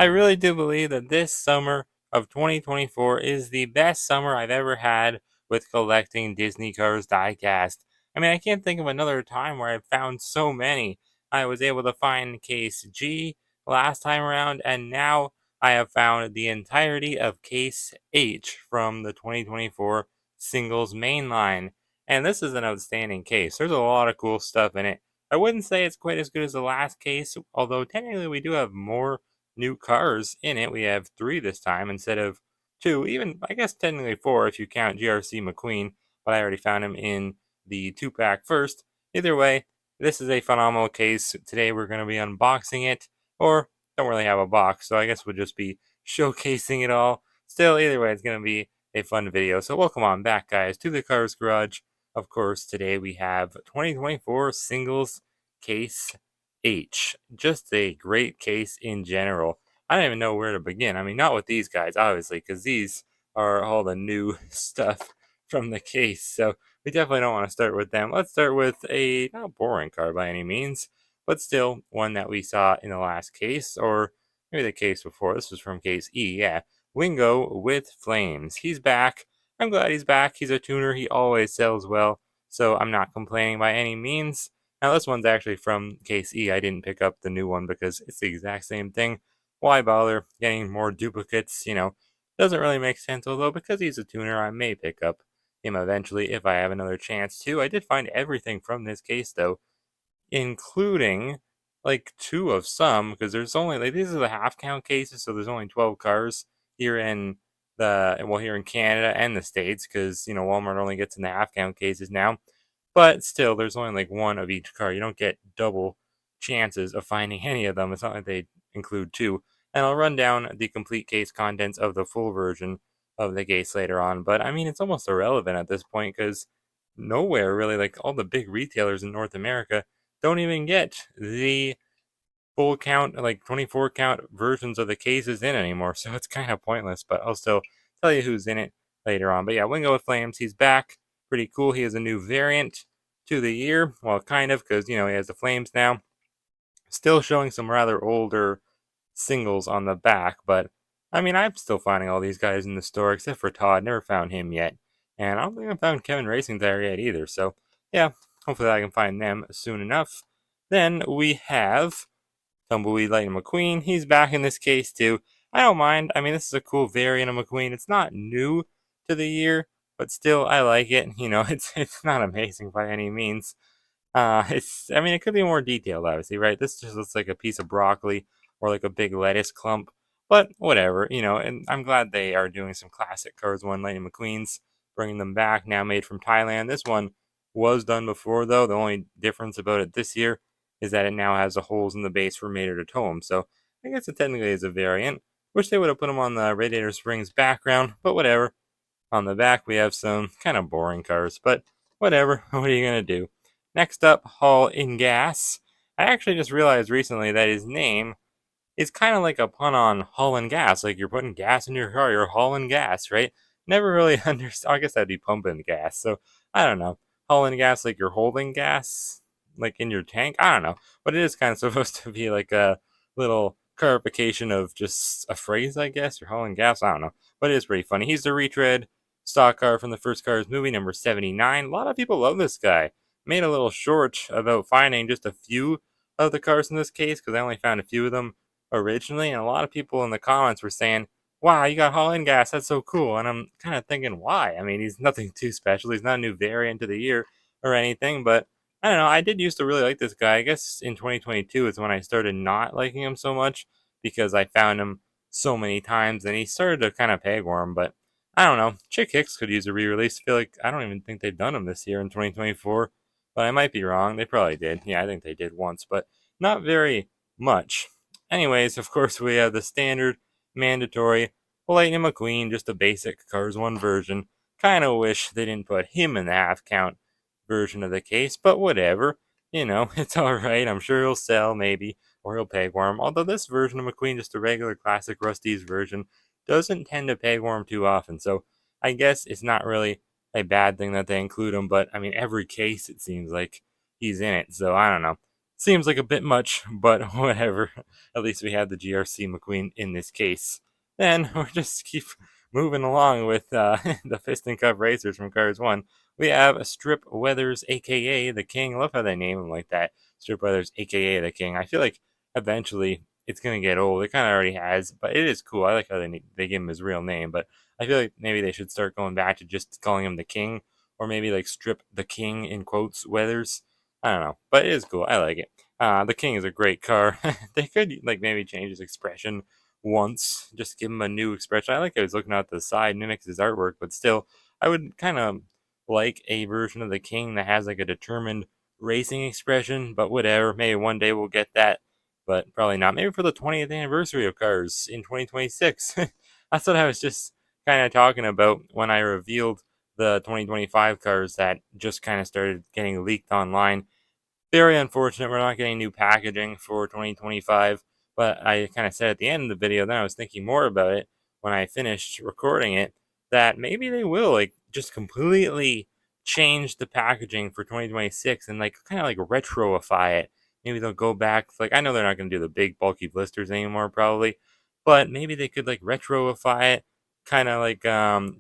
I really do believe that this summer of 2024 is the best summer I've ever had with collecting Disney Cars diecast. I mean, I can't think of another time where I've found so many. I was able to find Case G last time around, and now I have found the entirety of Case H from the 2024 singles mainline. And this is an outstanding case. There's a lot of cool stuff in it. I wouldn't say it's quite as good as the last case, although technically we do have more new cars in it. We have 3 this time instead of 2, even I guess technically 4 if you count GRC McQueen, but I already found him in the 2-pack first. Either way, this is a phenomenal case. Today we're going to be unboxing it, or don't really have a box, so I guess we'll just be showcasing it all. Still, either way, it's going to be a fun video. So welcome on back, guys, to the Cars Garage. Of course, today we have 2024 Singles Case H. Just a great case in general. I don't even know where to begin. I mean, not with these guys, obviously, because these are all the new stuff from the case. So we definitely don't want to start with them. Let's start with a not boring car by any means, but still one that we saw in the last case, or maybe the case before. This was from case E, yeah. Wingo with Flames. He's back. I'm glad he's back. He's a tuner. He always sells well, so I'm not complaining by any means. Now, this one's actually from case E. I didn't pick up the new one because it's the exact same thing. Why bother getting more duplicates? Doesn't really make sense. Although, because he's a tuner, I may pick up him eventually if I have another chance to. I did find everything from this case, though, including like 2 of some, because there's only, like, these are the half count cases, so there's only 12 cars here in here in Canada and the States, because, Walmart only gets in the half count cases now. But still, there's only like 1 of each car. You don't get double chances of finding any of them. It's not like they include 2. And I'll run down the complete case contents of the full version of the case later on. But I mean, it's almost irrelevant at this point because nowhere really, like all the big retailers in North America, don't even get the full count, like 24 count versions of the cases in anymore. So it's kind of pointless, but I'll still tell you who's in it later on. But yeah, Wingo with Flames, he's back. Pretty cool. He has a new variant to the year. Well, kind of, because, he has the Flames now. Still showing some rather older singles on the back, but I mean, I'm still finding all these guys in the store, except for Todd. Never found him yet. And I don't think I found Kevin Racing there yet either. So, yeah, hopefully I can find them soon enough. Then we have Tumbleweed Lightning McQueen. He's back in this case too. I don't mind. I mean, this is a cool variant of McQueen. It's not new to the year, but still, I like it. It's not amazing by any means. I mean, it could be more detailed, obviously, right? This just looks like a piece of broccoli or like a big lettuce clump, but whatever, and I'm glad they are doing some classic Cars 1 Lightning McQueens, bringing them back, now made from Thailand. This one was done before, though. The only difference about it this year is that it now has the holes in the base for Mater to tow them, so I guess it technically is a variant. Wish they would have put them on the Radiator Springs background, but whatever. On the back, we have some kind of boring cars, but whatever. What are you going to do? Next up, Inngas. I actually just realized recently that his name is kind of like a pun on hauling gas. Like you're putting gas in your car, you're hauling gas, right? Never really understood. I guess that'd be pumping gas. So I don't know. Hauling gas like you're holding gas, like in your tank. I don't know. But it is kind of supposed to be like a little clarification of just a phrase, I guess. You're hauling gas. I don't know. But it is pretty funny. He's the retread stock car from the first Cars movie, number 79. A lot of people love this guy. Made a little short about finding just a few of the cars in this case because I only found a few of them originally, and a lot of people in the comments were saying, "Wow, you got Inngas, that's so cool." And I'm kind of thinking, why? I mean, he's nothing too special. He's not a new variant of the year or anything, but I don't know. I did used to really like this guy. I guess in 2022 is when I started not liking him so much because I found him so many times, and he started to kind of pegworm. But I don't know. Chick Hicks could use a re-release. I feel like I don't even think they've done him this year in 2024, but I might be wrong. They probably did. Yeah, I think they did once, but not very much. Anyways, of course, we have the standard, mandatory Lightning McQueen, just a basic Cars 1 version. Kind of wish they didn't put him in the half count version of the case, but whatever. It's alright. I'm sure he'll sell, maybe, or he'll pegworm. Although this version of McQueen, just a regular classic Rusty's version, doesn't tend to pegworm too often, so I guess it's not really a bad thing that they include him, but I mean, every case it seems like he's in it, so I don't know. Seems like a bit much, but whatever. At least we have the GRC McQueen in this case. Then we'll just keep moving along with the Piston Cup racers from Cars 1. We have Strip Weathers, aka the King. I love how they name him like that. Strip Weathers, aka the King. I feel like eventually it's gonna get old. It kind of already has, but it is cool. I like how they give him his real name, but I feel like maybe they should start going back to just calling him the King, or maybe like Strip the King in quotes Weathers. I don't know, but it is cool. I like it. The King is a great car. They could like maybe change his expression once, just give him a new expression. I like how he's looking out the side, mimics his artwork, but still, I would kind of like a version of the King that has like a determined racing expression. But whatever, maybe one day we'll get that, but probably not. Maybe for the 20th anniversary of Cars in 2026. That's what I was just kind of talking about when I revealed the 2025 cars that just kind of started getting leaked online. Very unfortunate we're not getting new packaging for 2025, but I kind of said at the end of the video, then I was thinking more about it when I finished recording it, that maybe they will like just completely change the packaging for 2026 and like kind of like retroify it. Maybe they'll go back, like I know they're not going to do the big bulky blisters anymore probably, but maybe they could like retroify it, kind of like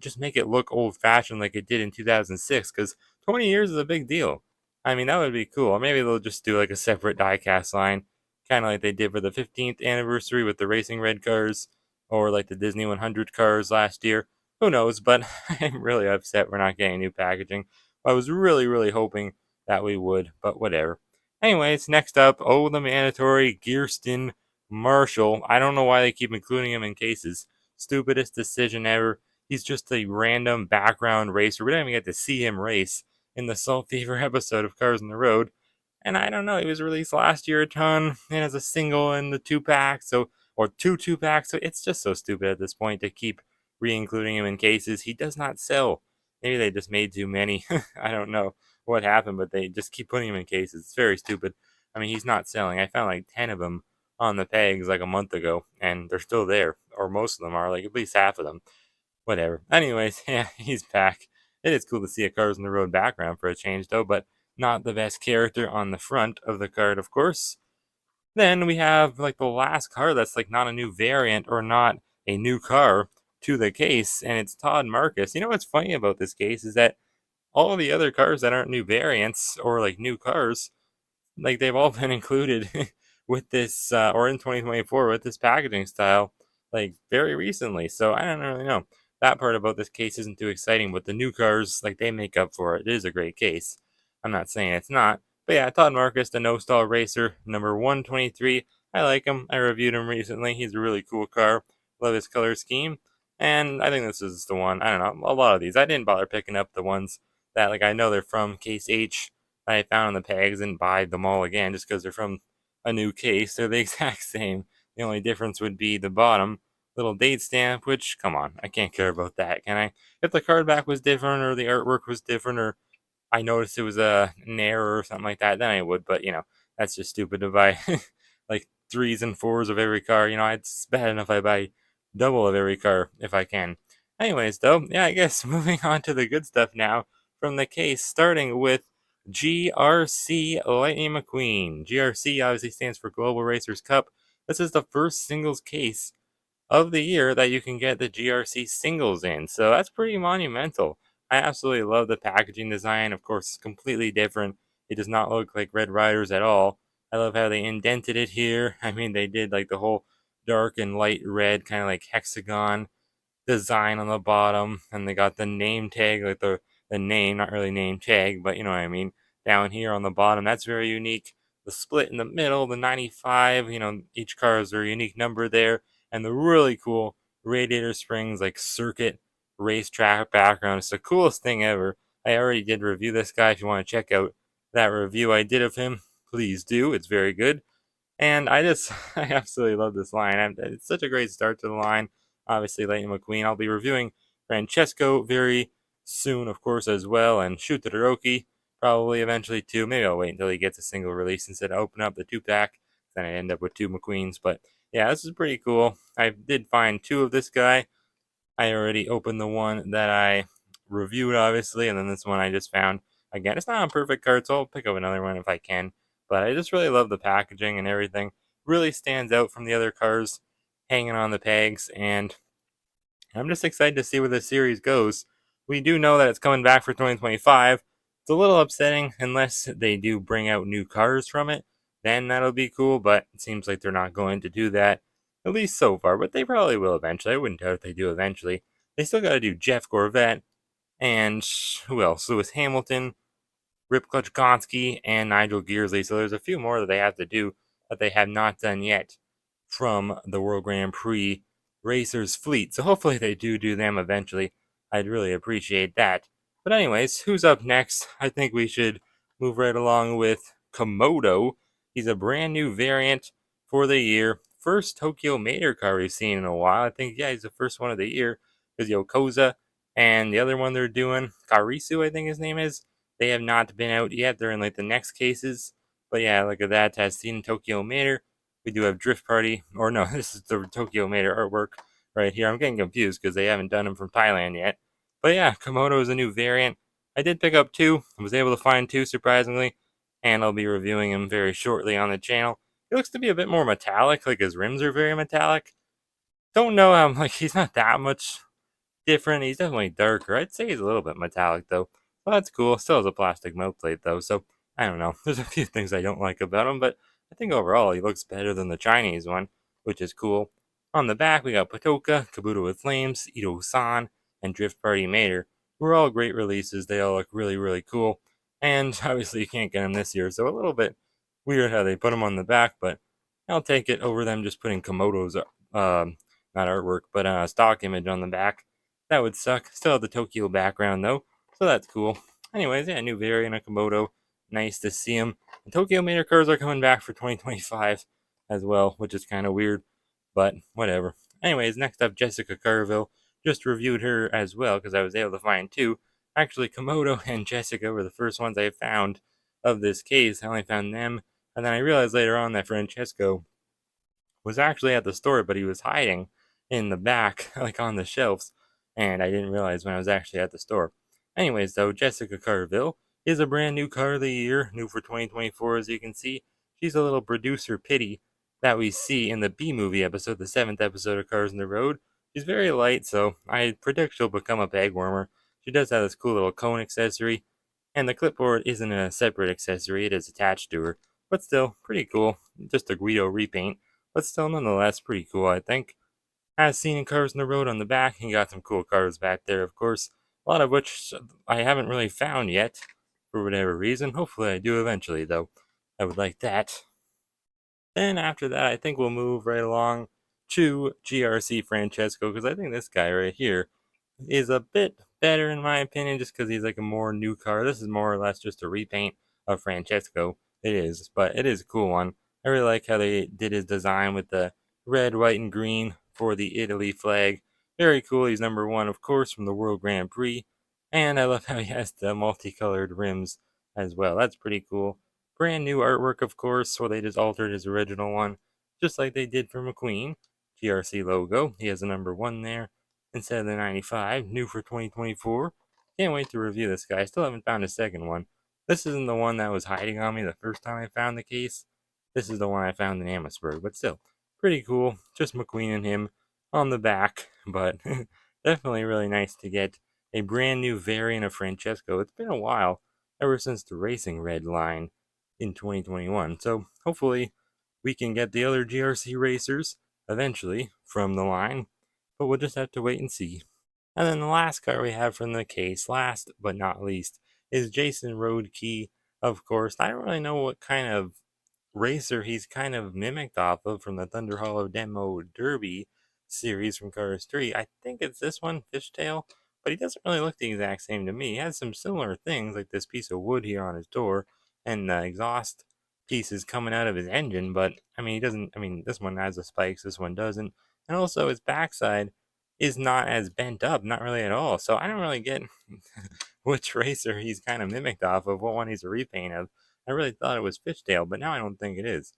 just make it look old fashioned like it did in 2006, cuz 20 years is a big deal. I mean, that would be cool. Or maybe they'll just do like a separate diecast line, kind of like they did for the 15th anniversary with the Racing Red cars, or like the Disney 100 cars last year. Who knows? But I'm really upset we're not getting new packaging. I was really, really hoping that we would, but whatever. Anyways, next up, oh, the mandatory Gearsten Marshall. I don't know why they keep including him in cases. Stupidest decision ever. He's just a random background racer. We don't even get to see him race in the Salt Fever episode of Cars on the Road. And I don't know, he was released last year a ton, and as a single in the two pack, so or two packs, so it's just so stupid at this point to keep re-including him in cases. He does not sell. Maybe they just made too many. I don't know what happened, but they just keep putting him in cases. It's very stupid. I mean, he's not selling. I found like 10 of them on the pegs like a month ago, and they're still there, or most of them are, like at least half of them. Whatever. Anyways, yeah, he's back. It is cool to see a Cars on the Road background for a change, though, but not the best character on the front of the card, of course. Then we have like the last car that's like not a new variant or not a new car to the case, and it's Todd Marcus. You know what's funny about this case is that all of the other cars that aren't new variants or like new cars, like they've all been included with this or in 2024 with this packaging style like very recently. So I don't really know. That part about this case isn't too exciting, but the new cars, like they make up for it. It is a great case. I'm not saying it's not. But yeah, Todd Marcus, the no stall racer, number 123. I like him. I reviewed him recently. He's a really cool car. Love his color scheme. And I think this is the one. I don't know. A lot of these. I didn't bother picking up the ones that like I know they're from case H I found on the pegs and buy them all again just because they're from a new case. They're the exact same. The only difference would be the bottom little date stamp, which, come on, I can't care about that, can I? If the card back was different or the artwork was different or I noticed it was an error or something like that, then I would. But that's just stupid to buy like threes and fours of every car. It's bad enough I buy double of every car if I can. Anyways, though, yeah, I guess moving on to the good stuff now from the case, starting with GRC Lightning McQueen. GRC obviously stands for Global Racers Cup. This is the first singles case of the year that you can get the GRC singles in. So that's pretty monumental. I absolutely love the packaging design. Of course, it's completely different. It does not look like Red Riders at all. I love how they indented it here. I mean, they did like the whole dark and light red kind of like hexagon design on the bottom, and they got the name tag, like the name, not really name tag, but you know what I mean, down here on the bottom. That's very unique. The split in the middle, the 95, each car has their unique number there, and the really cool radiator springs, like circuit racetrack background. It's the coolest thing ever. I already did review this guy. If you want to check out that review I did of him, please do. It's very good. And I absolutely love this line. It's such a great start to the line. Obviously, Lightning McQueen. I'll be reviewing Francesco very soon, of course, as well, and Shoot the Roadkey probably eventually too. Maybe I'll wait until he gets a single release instead of open up the two pack. Then I end up with two McQueens. But yeah, this is pretty cool. I did find two of this guy. I already opened the one that I reviewed, obviously, and then this one I just found. Again, it's not a perfect card, so I'll pick up another one if I can. But I just really love the packaging and everything. Really stands out from the other cars hanging on the pegs, and I'm just excited to see where the series goes. We do know that it's coming back for 2025. It's a little upsetting unless they do bring out new cars from it. Then that'll be cool, but it seems like they're not going to do that, at least so far. But they probably will eventually. I wouldn't doubt if they do eventually. They still got to do Jeff Gorvette and who else? Lewis Hamilton, Rip Klutchkonsky, and Nigel Gearsley. So there's a few more that they have to do that they have not done yet from the World Grand Prix Racers fleet. So hopefully they do them eventually. I'd really appreciate that. But anyways, who's up next? I think we should move right along with Komodo. He's a brand new variant for the year. First Tokyo Mater car we've seen in a while. I think, yeah, he's the first one of the year. Because Yokoza and the other one they're doing, Karisu, I think his name is, they have not been out yet. They're in like the next cases. But yeah, look at that. Has seen Tokyo Mater. We do have Drift Party, or no, this is the Tokyo Mater artwork right here. I'm getting confused because they haven't done them from Thailand yet. But yeah, Komodo is a new variant. I did pick up two. I was able to find two, surprisingly, and I'll be reviewing him very shortly on the channel. He looks to be a bit more metallic, like his rims are very metallic. Don't know, like he's not that much different. He's definitely darker. I'd say he's a little bit metallic though. Well, that's cool. Still has a plastic mouth plate though, so I don't know. There's a few things I don't like about him, but I think overall he looks better than the Chinese one, which is cool. On the back we got Patoka, Kabuto with Flames, Ito-san, and Drift Party Mater. We're all great releases. They all look really, really cool. And obviously you can't get them this year, so a little bit weird how they put them on the back, but I'll take it over them just putting Komodo's not artwork, but stock image on the back. That would suck. Still have the Tokyo background though, so that's cool. Anyways, yeah, new variant of Komodo. Nice to see him. The Tokyo Mater cars are coming back for 2025 as well, which is kind of weird, but whatever. Anyways, next up, Jessica Carvill. Just reviewed her as well because I was able to find two. Actually, Komodo and Jessica were the first ones I found of this case. I only found them, and then I realized later on that Francesco was actually at the store, but he was hiding in the back, like on the shelves, and I didn't realize when I was actually at the store. Anyways, though, Jessica Carvill is a brand new car of the year, new for 2024, as you can see. She's a little producer pity that we see in the B movie episode, the 7th episode of Cars on the Road. She's very light, so I predict she'll become a bag warmer. She does have this cool little cone accessory, and the clipboard isn't a separate accessory, it is attached to her. But still, pretty cool. Just a Guido repaint, but still nonetheless pretty cool, I think. As seen in Cars on the Road on the back, you got some cool cars back there, of course, a lot of which I haven't really found yet, for whatever reason. Hopefully I do eventually, though. I would like that. Then after that, I think we'll move right along to GRC Francesco, because I think this guy right here is a bit better in my opinion, just because he's like a more new car. This is more or less just a repaint of Francesco. It is, but it is a cool one. I really like how they did his design with the red, white, and green for the Italy flag. Very cool. He's number one, of course, from the World Grand Prix. And I love how he has the multicolored rims as well. That's pretty cool. Brand new artwork, of course, so they just altered his original one, just like they did for McQueen. GRC logo. He has a number one there instead of the 95, new for 2024. Can't wait to review this guy. I still haven't found a second one. This isn't the one that was hiding on me the first time I found the case. This is the one I found in Amherstburg, but still, pretty cool. Just McQueen and him on the back, but definitely really nice to get a brand new variant of Francesco. It's been a while, ever since the Racing Red line in 2021, so hopefully we can get the other GRC racers eventually from the line, but we'll just have to wait and see. And then the last car we have from the case, last but not least, is Jason Roadkey, of course. I don't really know what kind of racer he's kind of mimicked off of from the Thunder Hollow Demo Derby series from Cars 3. I think it's this one, Fishtail, but he doesn't really look the exact same to me. He has some similar things, like this piece of wood here on his door, and the exhaust pieces coming out of his engine, but I mean, he doesn't, I mean, this one has the spikes, this one doesn't. And also, his backside is not as bent up, not really at all. So I don't really get which racer he's kind of mimicked off of, what one he's a repaint of. I really thought it was Fishtail, but now I don't think it is.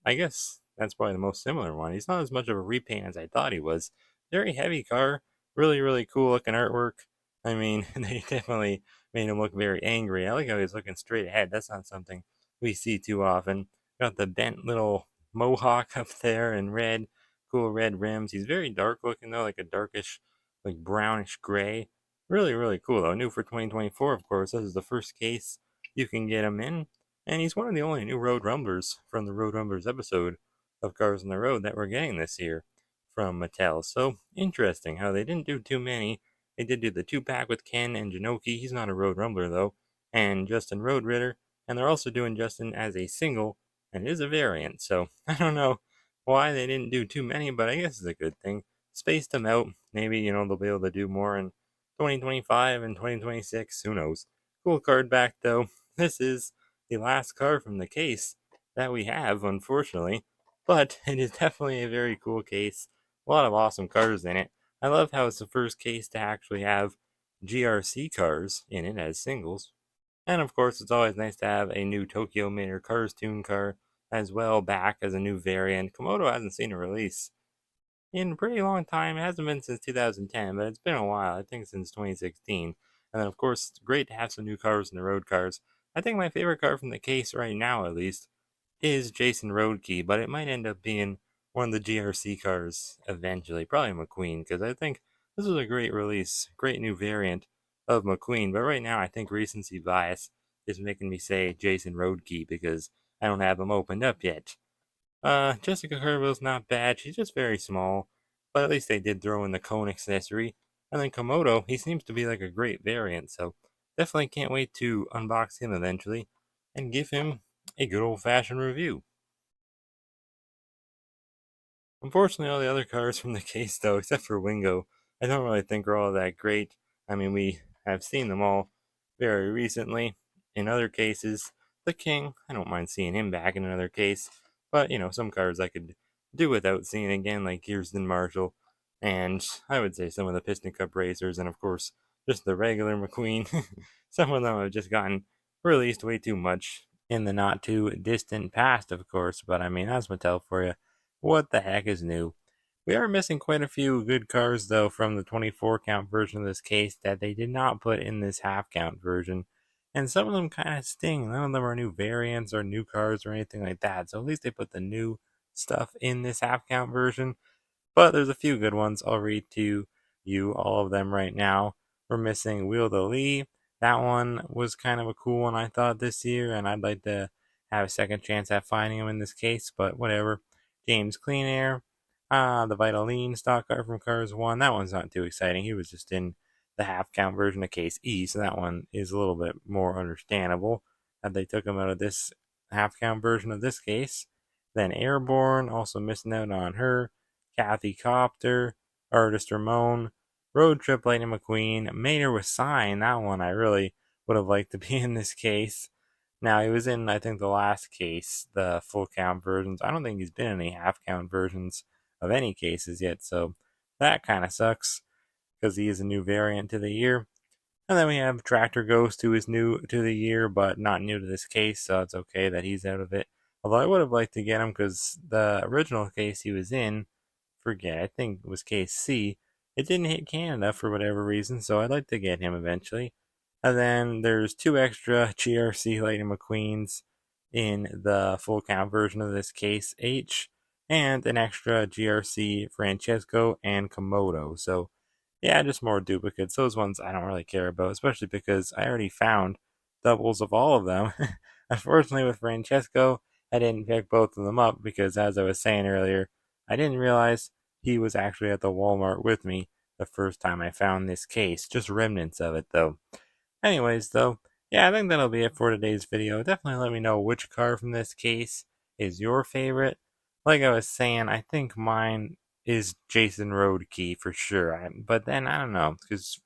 I guess that's probably the most similar one. He's not as much of a repaint as I thought he was. Very heavy car, really, really cool looking artwork. I mean, they definitely made him look very angry. I like how he's looking straight ahead. That's not something we see too often. Got the bent little mohawk up there in red, cool red rims. He's very dark looking though, like a darkish, like brownish gray. Really, really cool though. New for 2024, of course. This is the first case you can get him in. And he's one of the only new Road Rumblers from the Road Rumblers episode of Cars on the Road that we're getting this year from Mattel. So interesting how they didn't do too many. They did do the 2-pack with Ken and Janoki. He's not a Road Rumbler though. And Justin Road Ritter. And they're also doing Justin as a single, and it is a variant. So I don't know why they didn't do too many, but I guess it's a good thing. Spaced them out. Maybe, they'll be able to do more in 2025 and 2026. Who knows? Cool card back though. This is the last card from the case that we have, unfortunately. But it is definitely a very cool case. A lot of awesome cars in it. I love how it's the first case to actually have GRC cars in it as singles. And of course, it's always nice to have a new Tokyo Mater Cars Toon car as well back as a new variant. Komodo hasn't seen a release in a pretty long time. It hasn't been since 2010, but it's been a while. I think since 2016. And then, of course, it's great to have some new cars in the road cars. I think my favorite car from the case right now, at least, is Jason Roadkey, but it might end up being one of the GRC cars eventually. Probably McQueen, because I think this was a great release, great new variant of McQueen. But right now, I think recency bias is making me say Jason Roadkey because I don't have them opened up yet. Jessica Carvill's not bad. She's just very small, but at least they did throw in the cone accessory. And then Komodo, he seems to be like a great variant, so definitely can't wait to unbox him eventually and give him a good old-fashioned review. Unfortunately, all the other cars from the case, though, except for Wingo, I don't really think are all that great. I mean, we have seen them all very recently. In other cases, the King, I don't mind seeing him back in another case. But, some cars I could do without seeing again, like Gearsten Marshall. And I would say some of the Piston Cup racers, and of course, just the regular McQueen. Some of them have just gotten released way too much in the not too distant past, of course. But I mean, that's Mattel for you. What the heck is new? We are missing quite a few good cars, though, from the 24 count version of this case that they did not put in this half count version. And some of them kind of sting. None of them are new variants or new cars or anything like that. So at least they put the new stuff in this half count version. But there's a few good ones. I'll read to you all of them right now. We're missing Wheeldell Lee. That one was kind of a cool one, I thought, this year. And I'd like to have a second chance at finding him in this case. But whatever. James Cleanair. The Vitaline stock car from Cars 1. That one's not too exciting. He was just in the half count version of Case E, so that one is a little bit more understandable that they took him out of this half count version of this case. Then Airborne, also missing out on her. Kathy Copter, Artist Ramone, Road Trip Lightning McQueen, Mater with Sign. That one I really would have liked to be in this case. Now, he was in, I think, the last case, the full count versions. I don't think he's been in any half count versions of any cases yet, so that kind of sucks because he is a new variant to the year. And then we have Tractor Ghost, who is new to the year, but not new to this case, so it's okay that he's out of it. Although I would have liked to get him because the original case he was in, I think it was case C, it didn't hit Canada for whatever reason, so I'd like to get him eventually. And then there's 2 extra GRC Lightning McQueens in the full count version of this case H, and an extra GRC Francesco and Komodo. So yeah, just more duplicates. Those ones I don't really care about, especially because I already found doubles of all of them. Unfortunately, with Francesco, I didn't pick both of them up because, as I was saying earlier, I didn't realize he was actually at the Walmart with me the first time I found this case. Just remnants of it, though. Anyways, though, yeah, I think that'll be it for today's video. Definitely let me know which car from this case is your favorite. Like I was saying, I think mine is Jason Roadkey for sure. But then, I don't know, because,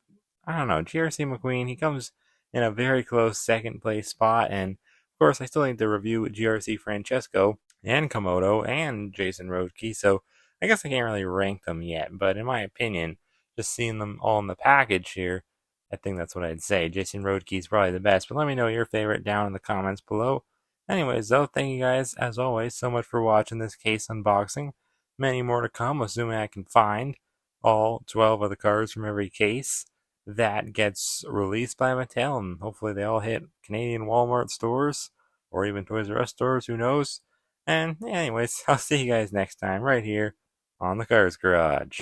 I don't know, GRC McQueen, he comes in a very close second place spot, and of course, I still need to review GRC Francesco and Komodo and Jason Roadkey, so I guess I can't really rank them yet, but in my opinion, just seeing them all in the package here, I think that's what I'd say. Jason Roadkey is probably the best, but let me know your favorite down in the comments below. Anyways, though, thank you guys, as always, so much for watching this case unboxing. Many more to come, assuming I can find all 12 of the cars from every case that gets released by Mattel, and hopefully they all hit Canadian Walmart stores or even Toys R Us stores, who knows? And anyways, I'll see you guys next time right here on the Cars Garage.